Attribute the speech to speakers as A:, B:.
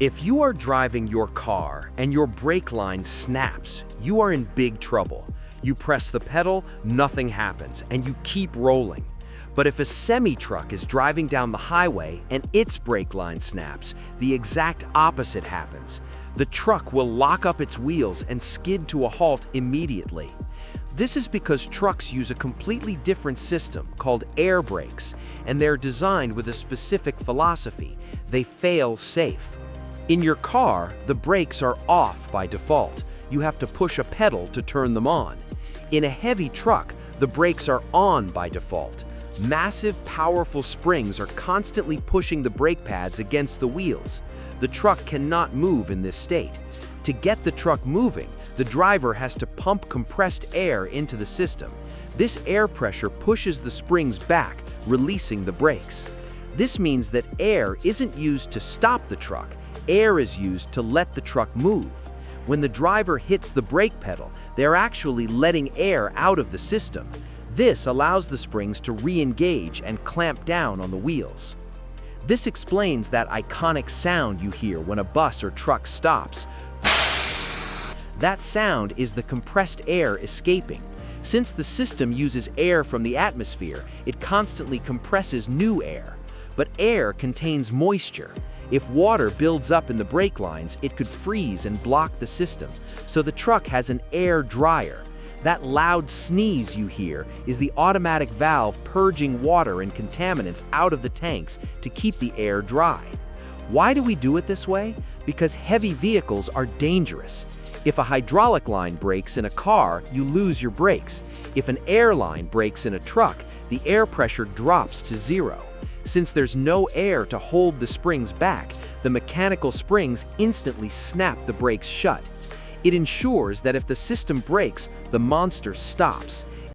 A: If you are driving your car and your brake line snaps, you are in big trouble. You press the pedal, nothing happens, and you keep rolling. But if a semi-truck is driving down the highway and its brake line snaps, the exact opposite happens. The truck will lock up its wheels and skid to a halt immediately. This is because trucks use a completely different system called air brakes, and they're designed with a specific philosophy. They fail safe. In your car, the brakes are off by default. You have to push a pedal to turn them on. In a heavy truck, the brakes are on by default. Massive, powerful springs are constantly pushing the brake pads against the wheels. The truck cannot move in this state. To get the truck moving, the driver has to pump compressed air into the system. This air pressure pushes the springs back, releasing the brakes. This means that air isn't used to stop the truck. Air is used to let the truck move. When the driver hits the brake pedal, they're actually letting air out of the system. This allows the springs to re-engage and clamp down on the wheels. This explains that iconic sound you hear when a bus or truck stops. That sound is the compressed air escaping. Since the system uses air from the atmosphere, it constantly compresses new air. But air contains moisture. If water builds up in the brake lines, it could freeze and block the system, so the truck has an air dryer. That loud sneeze you hear is the automatic valve purging water and contaminants out of the tanks to keep the air dry. Why do we do it this way? Because heavy vehicles are dangerous. If a hydraulic line breaks in a car, you lose your brakes. If an air line breaks in a truck, the air pressure drops to zero. Since there's no air to hold the springs back, the mechanical springs instantly snap the brakes shut. It ensures that if the system breaks, the monster stops.